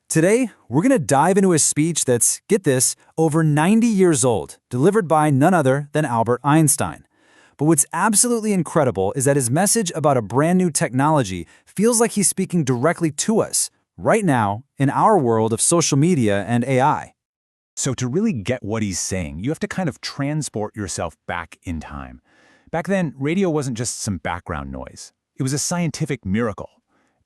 Today, we're going to dive into a speech that's, get this, over 90 years old, delivered by none other than Albert Einstein. But what's absolutely incredible is that his message about a brand new technology feels like he's speaking directly to us, right now, in our world of social media and AI. So to really get what he's saying, you have to kind of transport yourself back in time. Back then, radio wasn't just some background noise. It was a scientific miracle.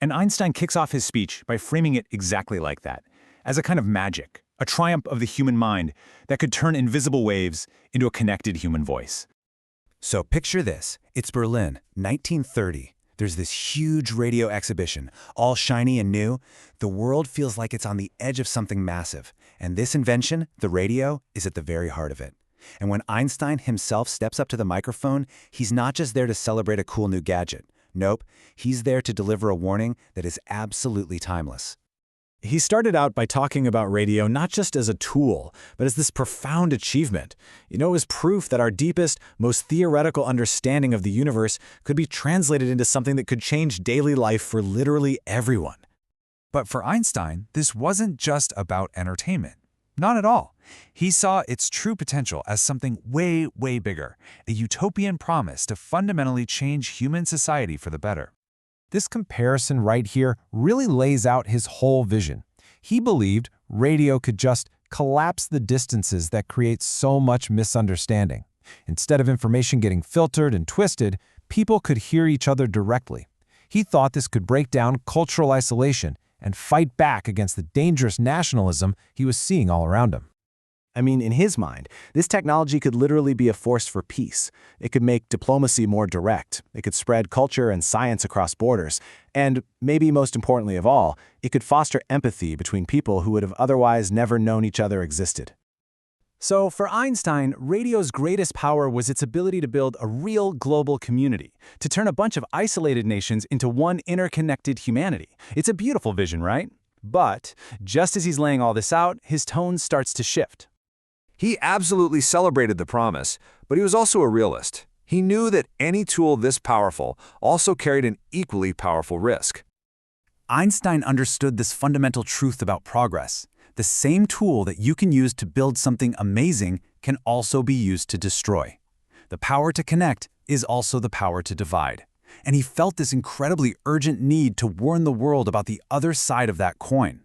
And Einstein kicks off his speech by framing it exactly like that, as a kind of magic, a triumph of the human mind that could turn invisible waves into a connected human voice. So picture this. It's Berlin, 1930. There's this huge radio exhibition, all shiny and new. The world feels like it's on the edge of something massive. And this invention, the radio, is at the very heart of it. And when Einstein himself steps up to the microphone, he's not just there to celebrate a cool new gadget. Nope, he's there to deliver a warning that is absolutely timeless. He started out by talking about radio not just as a tool, but as this profound achievement. It was proof that our deepest, most theoretical understanding of the universe could be translated into something that could change daily life for literally everyone. But for Einstein, this wasn't just about entertainment. Not at all. He saw its true potential as something way, way bigger, a utopian promise to fundamentally change human society for the better. This comparison right here really lays out his whole vision. He believed radio could just collapse the distances that create so much misunderstanding. Instead of information getting filtered and twisted, people could hear each other directly. He thought this could break down cultural isolation and fight back against the dangerous nationalism he was seeing all around him. In his mind, this technology could literally be a force for peace. It could make diplomacy more direct. It could spread culture and science across borders. And, maybe most importantly of all, it could foster empathy between people who would have otherwise never known each other existed. So, for Einstein, radio's greatest power was its ability to build a real global community, to turn a bunch of isolated nations into one interconnected humanity. It's a beautiful vision, right? But, just as he's laying all this out, his tone starts to shift. He absolutely celebrated the promise, but he was also a realist. He knew that any tool this powerful also carried an equally powerful risk. Einstein understood this fundamental truth about progress. The same tool that you can use to build something amazing can also be used to destroy. The power to connect is also the power to divide. And he felt this incredibly urgent need to warn the world about the other side of that coin.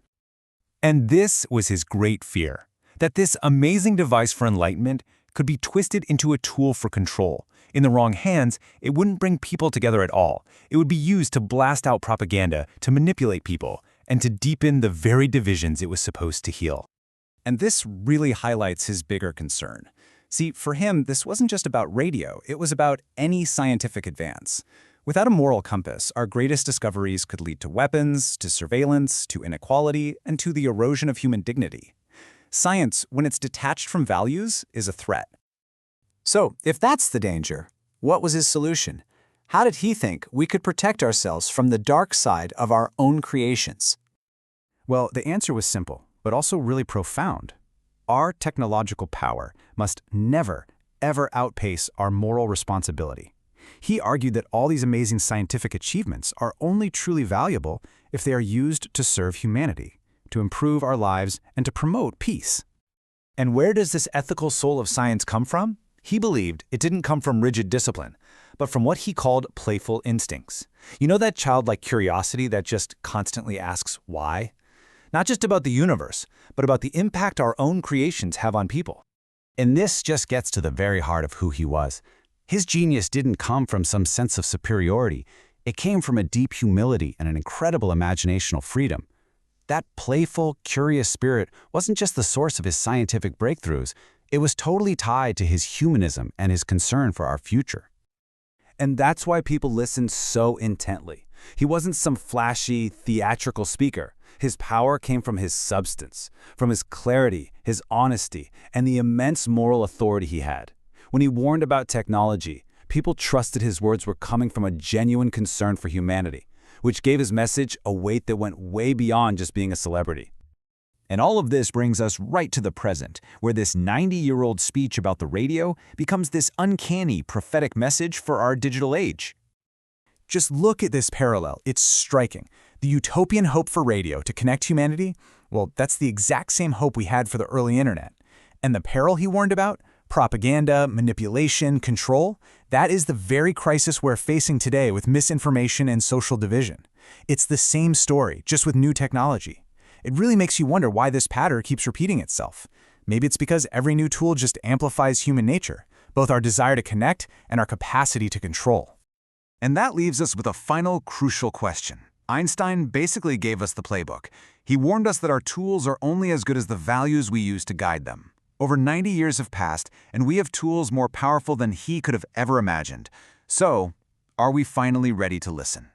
And this was his great fear, that this amazing device for enlightenment could be twisted into a tool for control. In the wrong hands, it wouldn't bring people together at all. It would be used to blast out propaganda, to manipulate people, and to deepen the very divisions it was supposed to heal. And this really highlights his bigger concern. See, for him, this wasn't just about radio, it was about any scientific advance. Without a moral compass, our greatest discoveries could lead to weapons, to surveillance, to inequality, and to the erosion of human dignity. Science, when it's detached from values, is a threat. So, if that's the danger, what was his solution? How did he think we could protect ourselves from the dark side of our own creations? Well, the answer was simple, but also really profound. Our technological power must never, ever outpace our moral responsibility. He argued that all these amazing scientific achievements are only truly valuable if they are used to serve humanity, to improve our lives, and to promote peace. And where does this ethical soul of science come from? He believed it didn't come from rigid discipline, but from what he called playful instincts. You know, that childlike curiosity that just constantly asks why? Not just about the universe, but about the impact our own creations have on people. And this just gets to the very heart of who he was. His genius didn't come from some sense of superiority. It came from a deep humility and an incredible imaginational freedom. That playful, curious spirit wasn't just the source of his scientific breakthroughs. It was totally tied to his humanism and his concern for our future. And that's why people listened so intently. He wasn't some flashy, theatrical speaker. His power came from his substance, from his clarity, his honesty, and the immense moral authority he had. When he warned about technology, people trusted his words were coming from a genuine concern for humanity, which gave his message a weight that went way beyond just being a celebrity. And all of this brings us right to the present, where this 90-year-old speech about the radio becomes this uncanny prophetic message for our digital age. Just look at this parallel. It's striking. The utopian hope for radio to connect humanity, Well, that's the exact same hope we had for the early internet. And the peril he warned about, propaganda, manipulation, control, that is the very crisis we're facing today with misinformation and social division. It's the same story, just with new technology. It really makes you wonder why this pattern keeps repeating itself. Maybe it's because every new tool just amplifies human nature, both our desire to connect and our capacity to control. And that leaves us with a final crucial question. Einstein basically gave us the playbook. He warned us that our tools are only as good as the values we use to guide them. Over 90 years have passed, and we have tools more powerful than he could have ever imagined. So, are we finally ready to listen?